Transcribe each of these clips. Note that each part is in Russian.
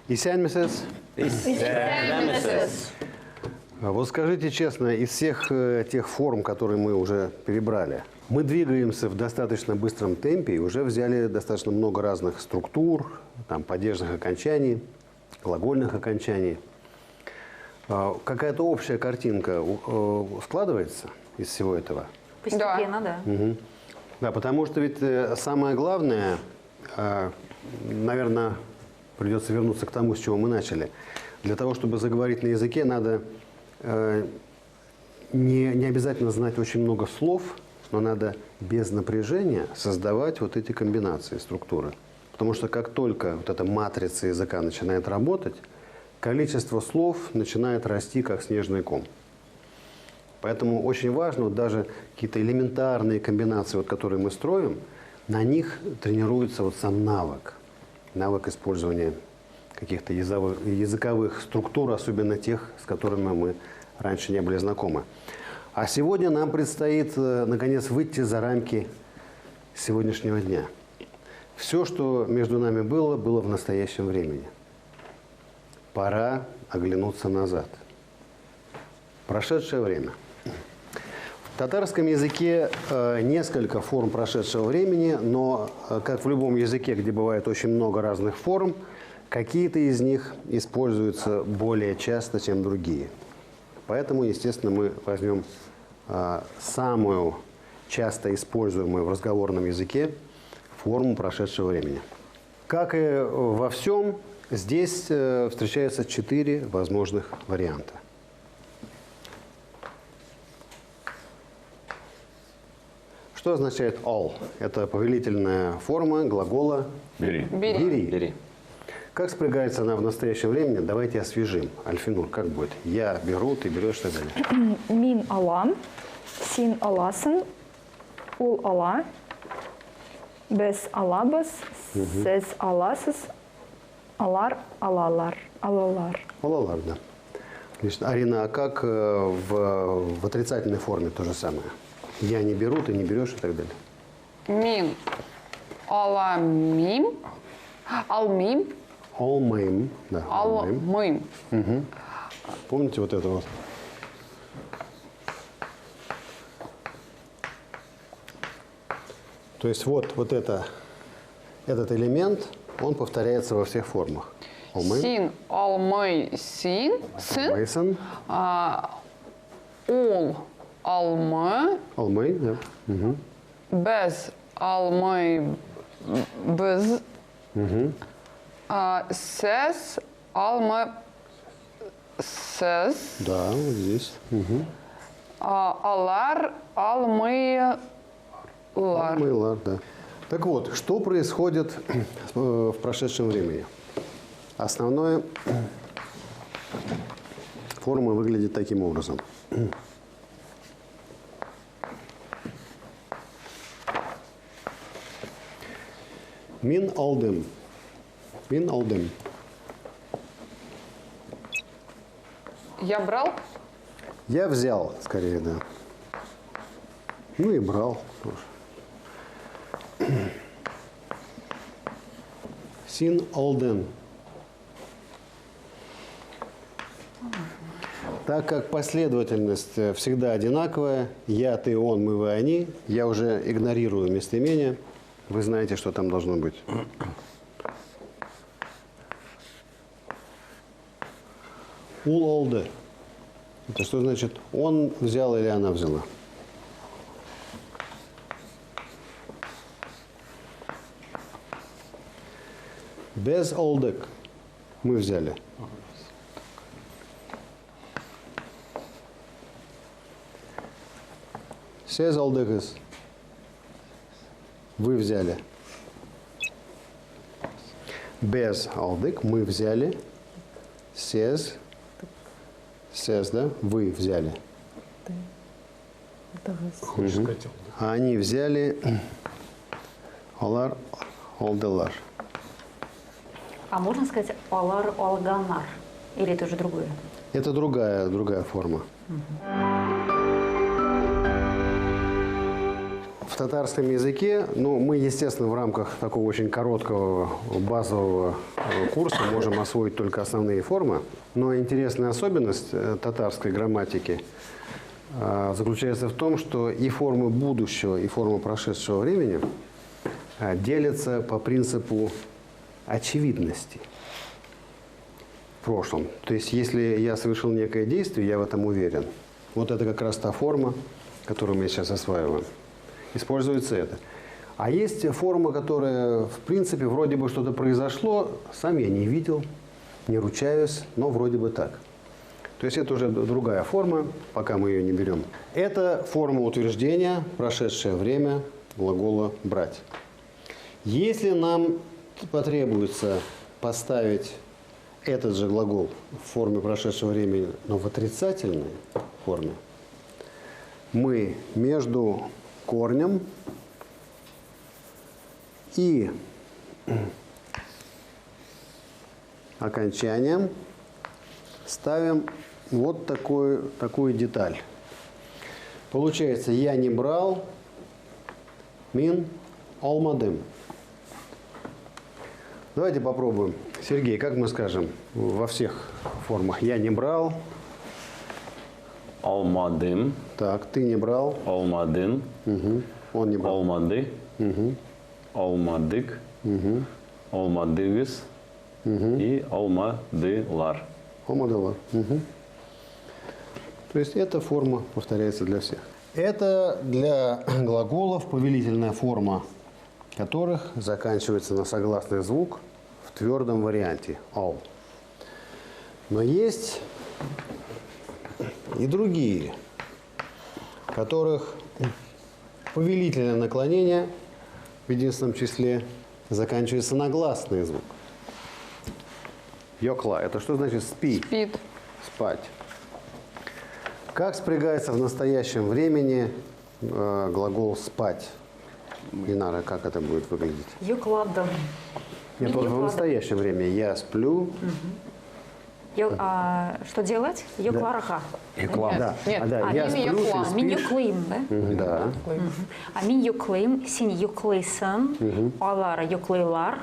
Исянмисес? Вот скажите честно, из всех тех форм, которые мы уже перебрали, мы двигаемся в достаточно быстром темпе и уже взяли достаточно много разных структур, там, падежных окончаний, глагольных окончаний. Какая-то общая картинка складывается из всего этого? Постепенно, да. Угу. Да, потому что ведь самое главное, наверное, придется вернуться к тому, с чего мы начали. Для того, чтобы заговорить на языке, надо не обязательно знать очень много слов, но надо без напряжения создавать вот эти комбинации, структуры. Потому что как только вот эта матрица языка начинает работать, количество слов начинает расти, как снежный ком. Поэтому очень важно, вот даже какие-то элементарные комбинации, вот, которые мы строим, на них тренируется вот сам навык. Навык использования каких-то языковых структур, особенно тех, с которыми мы раньше не были знакомы. А сегодня нам предстоит, наконец, выйти за рамки сегодняшнего дня. Все, что между нами было, было в настоящем времени. Пора оглянуться назад. Прошедшее время. В татарском языке несколько форм прошедшего времени, но, как в любом языке, где бывает очень много разных форм, какие-то из них используются более часто, чем другие. Поэтому, естественно, мы возьмем самую часто используемую в разговорном языке форму прошедшего времени. Как и во всем, здесь встречаются 4 возможных варианта. Что означает all? Это повелительная форма глагола Бери. бери. Как спрягается она в настоящем времени? Давайте освежим. Альфинур, как будет? Я беру, ты берешь, и так далее. Мин алам, син аласын, ул ала, без алабас, сез аласыз, алар алалар. Алалар. Алалар, да. Отлично. Арина, а как в отрицательной форме то же самое? Я не беру, ты не берешь и так далее. Мин аламим, алмим, Алмейм. Да, алмейм. алмым. Помните вот это вот? То есть вот этот элемент, он повторяется во всех формах. Алмейм. Син, алмый, син, сын, Мейсон. ул, алмы, Алмей, да. Угу. без алмы, без, сез, алмы, сез, Да, вот здесь. Угу. алар, алмы, лар. Алмейлар, да. Так вот, что происходит в прошедшем времени? Основная форма выглядит таким образом. Мин алдым. Мин алдым. Я брал, Я взял, скорее, да. Ну и брал тоже. Син алден. Так как последовательность всегда одинаковая, я, ты, он, мы, вы, они, я уже игнорирую местоимение. Вы знаете, что там должно быть. Ул алды. Это что значит? Он взял или она взяла? Без алдык мы взяли. Сез алдыгыз. Вы взяли. Без алдык мы взяли. Сез. Сез, да? Вы взяли. Мгм. А они взяли. Алар алдылар. А можно сказать алар алганар? Или это уже другое? Это другая форма. татарском языке, ну, мы, естественно, в рамках такого очень короткого базового курса можем освоить только основные формы. Но интересная особенность татарской грамматики заключается в том, что и формы будущего, и формы прошедшего времени делятся по принципу очевидности в прошлом. То есть, если я совершил некое действие, я в этом уверен. Вот это как раз та форма, которую мы сейчас осваиваем. Используется это. А есть форма, которая, в принципе, вроде бы что-то произошло, сам я не видел, не ручаюсь, но вроде бы так. То есть это уже другая форма, пока мы ее не берем. Это форма утверждения, прошедшее время глагола «брать». Если нам потребуется поставить этот же глагол в форме прошедшего времени, но в отрицательной форме, мы между корнем и окончанием ставим вот такую деталь. Получается, я не брал мин алмадым. Давайте попробуем. Сергей, как мы скажем во всех формах? Я не брал. Almadım, Так, ты не брал. almadın, Угу. Он не брал. olmadı, olmadık, olmadığız и olmadılar. Омадала. Угу. То есть эта форма повторяется для всех. Это для глаголов повелительная форма, которых заканчивается на согласный звук в твердом варианте «ал». Но есть и другие, которых повелительное наклонение в единственном числе заканчивается на гласный звук. Йокла. Это что значит спи? Спит. Спать. Как спрягается в настоящем времени глагол спать? Инара, как это будет выглядеть? Юкладом. Нет, вот в настоящем времени я сплю. Что делать? Юклараха. Да, Нет, да, а я мин сплю, йокла. ты Мин спишь. юклим, да? Да. А мин юклим, син юклейсан, алар юклейлар.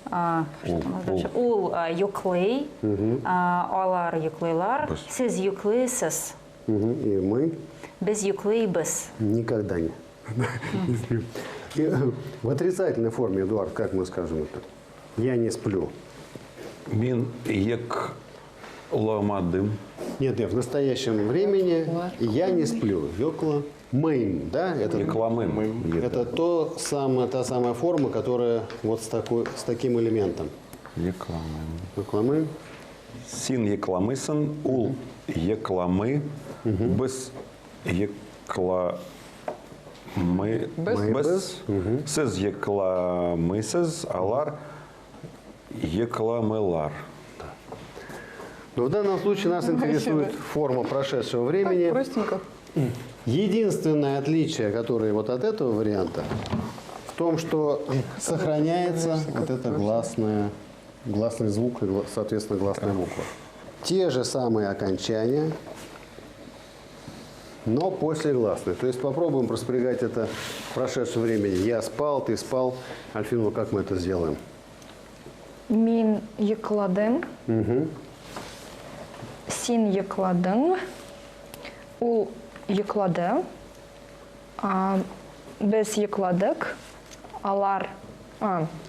Что там у нас дальше? Ул юклей, алар юклейлар, сиз юклейсес, Мгм. И мы без юклейбес. никогда не сплю. И в отрицательной форме, Эдуард, как мы скажем это? Я не сплю. Мин йекламадым. Нет, в настоящем времени я не сплю. Йокла мэйм, да? Это, Йекламым. это та самая форма, которая вот с таким элементом. Йекламым. Йокла Син йекламысын, ул йекламы, без йекламы, без сез йекламысыз, алар йекламылар. Но в данном случае нас интересует форма прошедшего времени. Простенько. Единственное отличие, которое вот от этого варианта, в том, что сохраняется вот это гласный звук и, соответственно, гласная буква. Те же самые окончания, но после гласной. То есть попробуем проспрягать это в прошедшем времени. Я спал, ты спал. Альфина, как мы это сделаем? Мин йыкладым. Син йыкладың. Ул йыклады. Без йыкладык.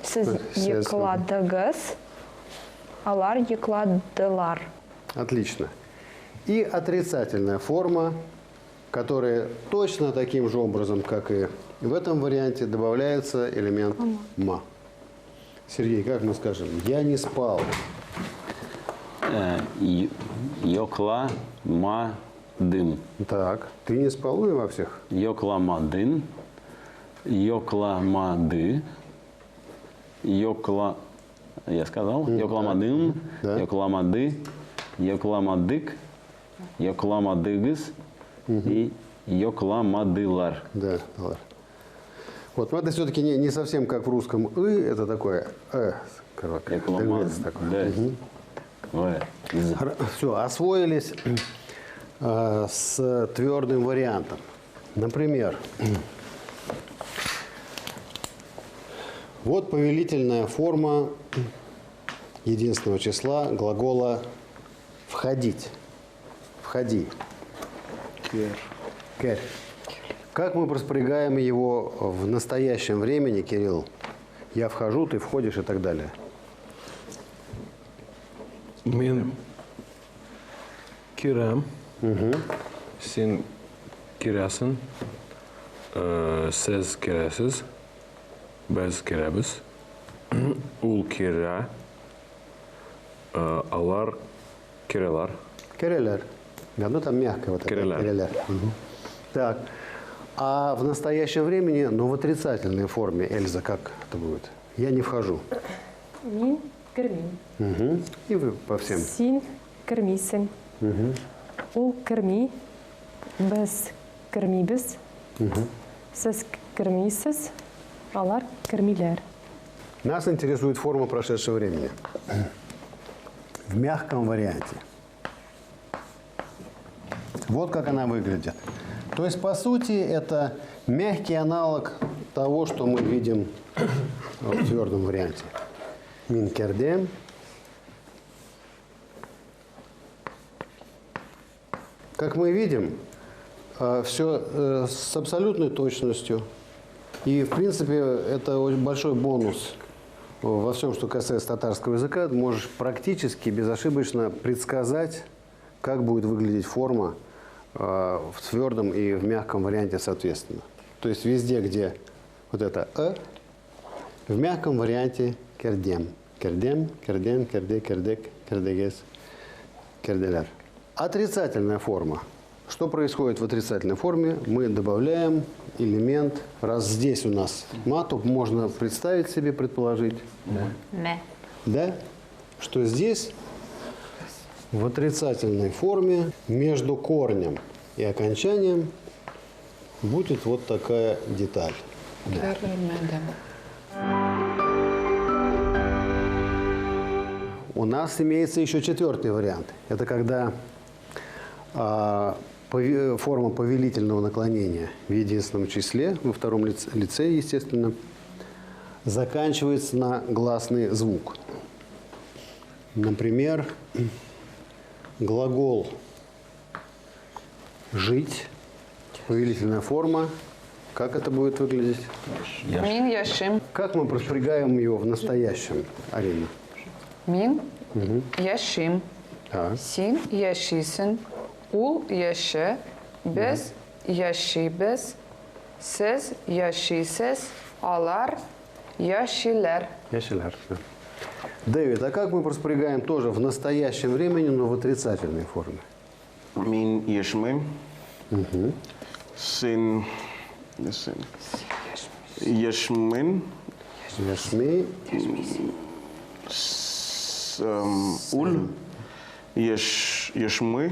Сіз йыкладыгыз. Алар йыкладылар. Отлично. И отрицательная форма, которая точно таким же образом, как и в этом варианте, добавляется элемент «ма». Сергей, как мы скажем? Я не спал. Yoklamadım. Так, ты не спал, ну и во всех. Yoklamadın. Yoklamadı. Я сказал? Yoklamadın. Да. Yoklamadı. Yoklamadık. Yoklamadığız. И yoklamadılar. Да, ладно. Вот, но это все-таки не совсем как в русском «ы», это такое короткое. Yoklamadı. Все, освоились с твердым вариантом. Например, Вот повелительная форма единственного числа глагола «входить». «Входи». Кер. Как мы распорягаем его в настоящем времени, Кирилл? Я вхожу, ты входишь и так далее. Min kirem, sin kiresin, siz kiresiz, biz kirebiz, ул кире, алар кирелар. Керелер. Да, ну там мягко вот это. Керелер. Керелер. Мгм. Так. А в настоящем времени, но в отрицательной форме, Эльза, как это будет? Я не вхожу. Мин кермин. Мгм. И вы по всем. Син кермисен. Ул керми. Без кермибез. Сез кермисез. Алар кермилер. Нас интересует форма прошедшего времени. В мягком варианте. Вот как она выглядит. То есть, по сути, это мягкий аналог того, что мы видим в твердом варианте. Минкердем. Как мы видим, все с абсолютной точностью. И, в принципе, это очень большой бонус во всем, что касается татарского языка. Ты можешь практически безошибочно предсказать, как будет выглядеть форма в твердом и в мягком варианте соответственно. То есть везде, где вот это в мягком варианте кердем. Кердем, керден, керде, кердек, кердегес, керделер. Отрицательная форма. Что происходит в отрицательной форме? Мы добавляем элемент. Раз здесь у нас мату, можно представить себе, предположить, Не. да, что здесь в отрицательной форме между корнем и окончанием будет вот такая деталь. У нас имеется еще четвертый вариант. Это когда форма повелительного наклонения в единственном числе, во втором лице, естественно, заканчивается на гласный звук. Например, глагол «жить», повелительная форма. Как это будет выглядеть? Мин яшим. Как мы распорягаем его в настоящем, Арина? Мин яшим. Да. Син яшисен. Ул яше. Без яшибез. Сез яшисез. Алар яшилер. Яшелер. Дэвид, а как мы распорягаем тоже в настоящем времени, но в отрицательной форме? Min yeshmim. Sin. Yeshmin. Яшми. Ул. Yeshmy.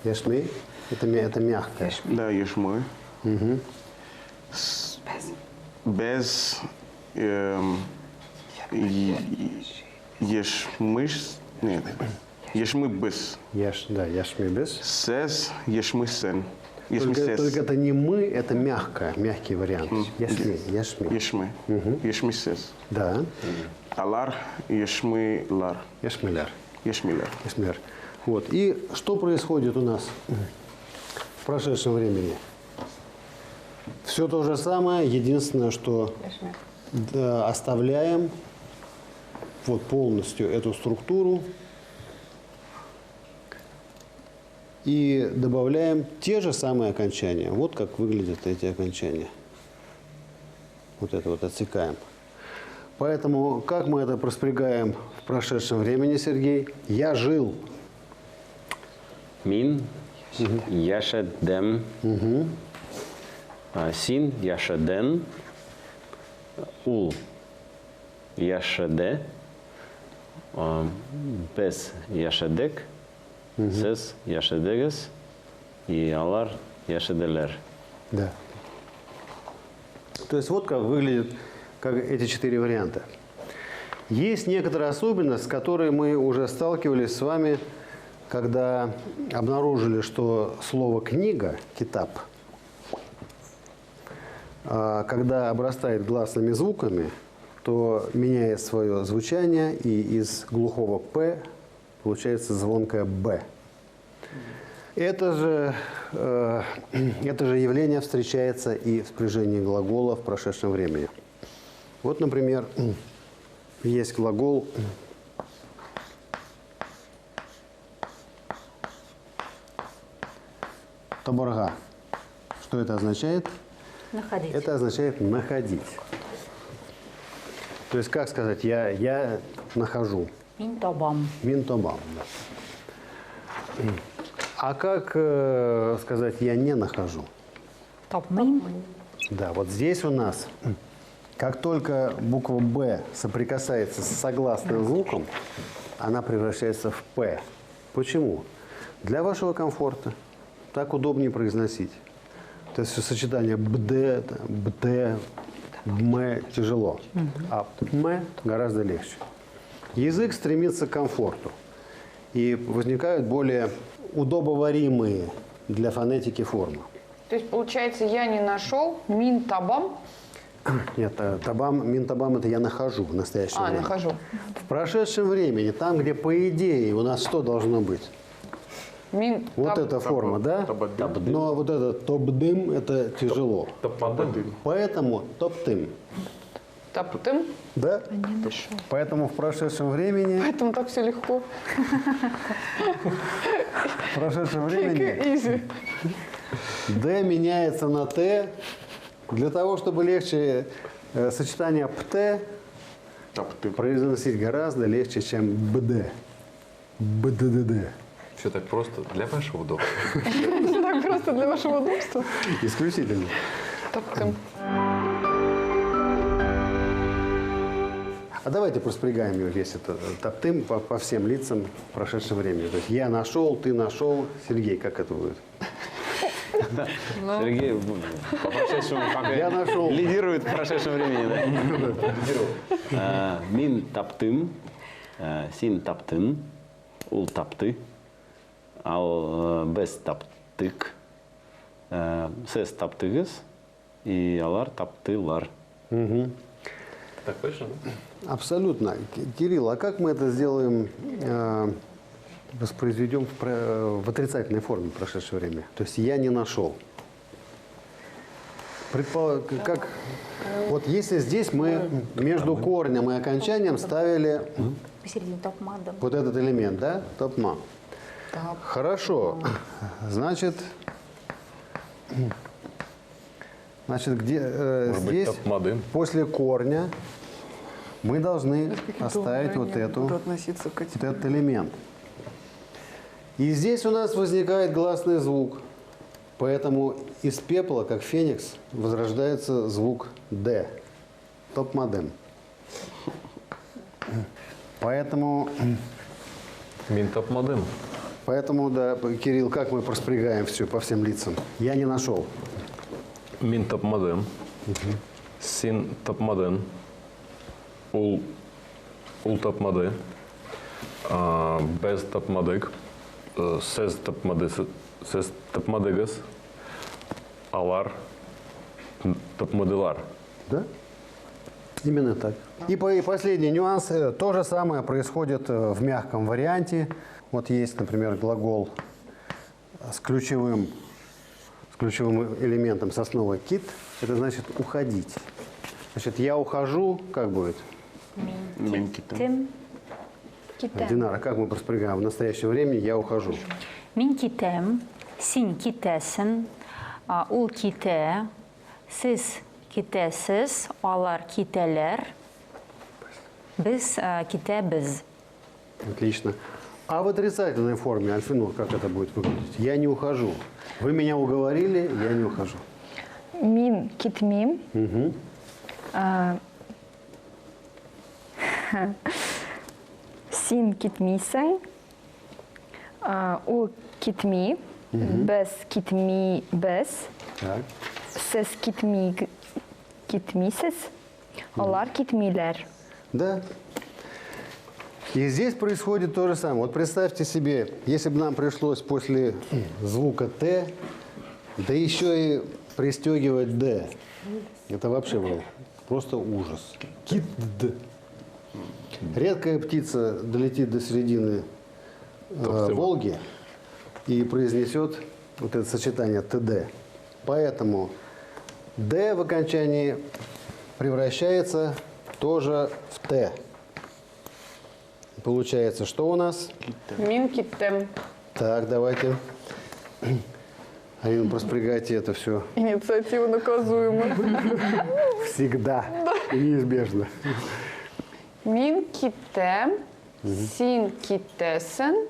Яшми. Это мягкое. Да, yeshmy. Без. Yeshmиш. Нет. Yeshmy без. Да, яшми без. Сез. Yeshmy sen. Только это не мы, это мягкий вариант. Яшми. Yeshmy. Yeshmy сез. Да. Алар. Yeshmy лар. Яшмилер. Yeshmiler. Яшмилер. Вот. И что происходит у нас в прошедшем времени? Все то же самое, единственное, что оставляем вот полностью эту структуру и добавляем те же самые окончания. Вот как выглядят эти окончания. Вот это вот отсекаем. Поэтому как мы это распорягаем в прошедшем времени, Сергей? Я жил. Min. Yashadem. Sin. Yashaden. Ул. Яшаде. Без. Яшадек. Сез. Яшадегес. И алар. Яшаделер. Да. То есть вот как выглядят как эти четыре варианта. Есть некоторая особенность, с которой мы уже сталкивались с вами, когда обнаружили, что слово «книга», «китаб», когда обрастает гласными звуками, то меняет свое звучание, и из глухого «п» получается звонкое «б». Это же явление встречается и в спряжении глагола в прошедшем времени. Вот, например, есть глагол «таборга». Что это означает? Находить. Это означает «находить». То есть, как сказать, я нахожу. Мин табам. Минтобам. А как сказать «я не нахожу»? Тапмин. Да, вот здесь у нас, как только буква «Б» соприкасается с согласным звуком, она превращается в «П». Почему? Для вашего комфорта. Так удобнее произносить. То есть сочетание «бд», «бт», «бм» тяжело, а «м» гораздо легче. Язык стремится к комфорту. И возникают более удобоваримые для фонетики формы. То есть, получается, я не нашел мин табам. Нет, табам, минтабам – это я нахожу в настоящее время. Нахожу. В прошедшем времени, там, где по идее у нас что должно быть? Мин Вот эта форма, да? Но вот это топ-дым – это тяжело. Поэтому топ-тым. таптым. Да? Поэтому в прошедшем времени, Поэтому так все легко. в прошедшем времени Изи. «д» меняется на «т». Для того, чтобы легче сочетание «пт» произносить гораздо легче, чем «бд». «Бддд». Все так просто для вашего удобства. Так просто для вашего удобства. Исключительно. Таптым. А давайте проспрягаем весь этот топтым по всем лицам в прошедшем времени. То есть я нашел, ты нашел. Сергей, как это будет? Сергей по прошедшему пока Я нашел. лидирует в прошедшем времени. Да? Мин таптым, син таптын, ул тапты, ал без таптык, сез таптыгыз, и алар таптылар. Так точно? Абсолютно. Кирилл, а как мы это сделаем, воспроизведем в отрицательной форме в прошедшее время? То есть я не нашел. Как, вот если здесь мы между корнем и окончанием ставили Посередине тапмадом. вот этот элемент, да? Топма. Хорошо. Значит, где Может быть, здесь тапмадын? после корня мы должны оставить вот этот элемент. И здесь у нас возникает гласный звук. Поэтому из пепла, как феникс, возрождается звук «д». Топмадем. Поэтому, Мин тапмадын. да, Кирилл, как мы проспрягаем все по всем лицам? Я не нашел. Мин тапмадын. Син тапмадын. Ул тапмады. Без тапмадык. Сез тапмадыгыз. Алар тапмадылар. Да? Именно так. И последний нюанс. То же самое происходит в мягком варианте. Вот есть, например, глагол с ключевым элементом сосновый кит. Это значит уходить. Значит, я ухожу, как будет? Тим. Динара, как мы проспрягаем? В настоящее время я ухожу. Мин китем. Син китесин. Ул ките. Сіз китесіз. Алар кителер. Біз китебіз. Отлично. А в отрицательной форме, Альфинур, как это будет выглядеть? Я не ухожу. Вы меня уговорили, я не ухожу. Мин китмим. Син китмисен. У китми. Без китми без. Так. Сез китмисез. Алар китмилер. Да. И здесь происходит то же самое. Вот представьте себе, если бы нам пришлось после звука «т», да еще и пристегивать «д». Это вообще было Просто ужас. Кит. Редкая птица долетит до середины Волги и произнесет вот это сочетание ТД. Поэтому Д в окончании превращается тоже в Т. Получается, что у нас? Мин киттем. Так, давайте. Алина, проспрягайте это все Инициатива наказуема. всегда и неизбежно. Мин киттем. Син киттесен.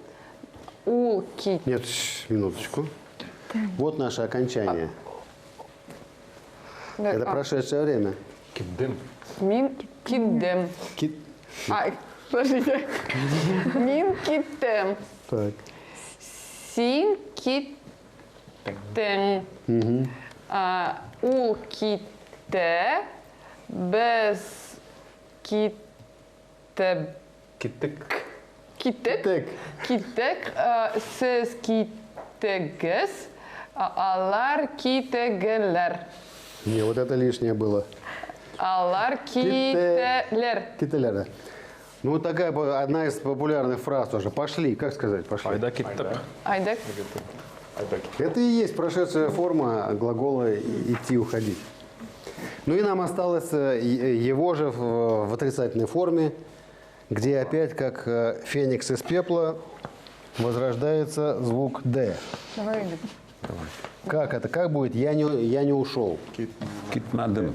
Ул кит. Нет, минуточку. Вот наше окончание. Это прошедшее время. Киддим. Мин киддем. Кит. Ай, подождите. Мин киттем. Так. Син киттем. Ул китте. Без китте. Киттик. Киттек. Так. Киттек. Сез киттегес. Алар киттегелер. Не, вот это лишнее было. Алар киттелер. Кителяра. Ну, вот такая одна из популярных фраз тоже. Пошли, как сказать, пошли. Айда киттак. Айдек. Это и есть прошедшая форма глагола идти, уходить. Ну и нам осталось его же в отрицательной форме, где опять, как феникс из пепла, возрождается звук «д». Давай, Игорь. Как это? Как будет? Я не ушел. Китмадым.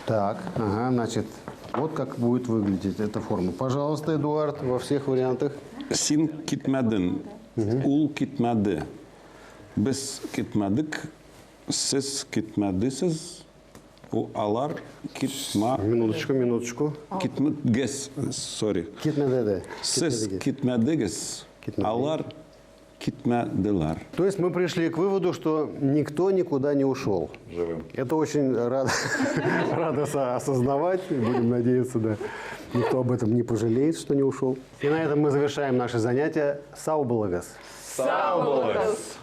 Так, ага, значит, вот как будет выглядеть эта форма. Пожалуйста, Эдуард, во всех вариантах. Син китмадын. Ул китмады. Без китмадык. Сез китмадысыз. Алар китма. Минуточку. Китмадгес. Сори. Китмедеде. Сез китмадыгес. Алар китмадылар. То есть мы пришли к выводу, что никто никуда не ушел. Живым. Это очень рада осознавать. Будем надеяться, да, никто об этом не пожалеет, что не ушел. И на этом мы завершаем наше занятие. Саубалагас. Саубалагас.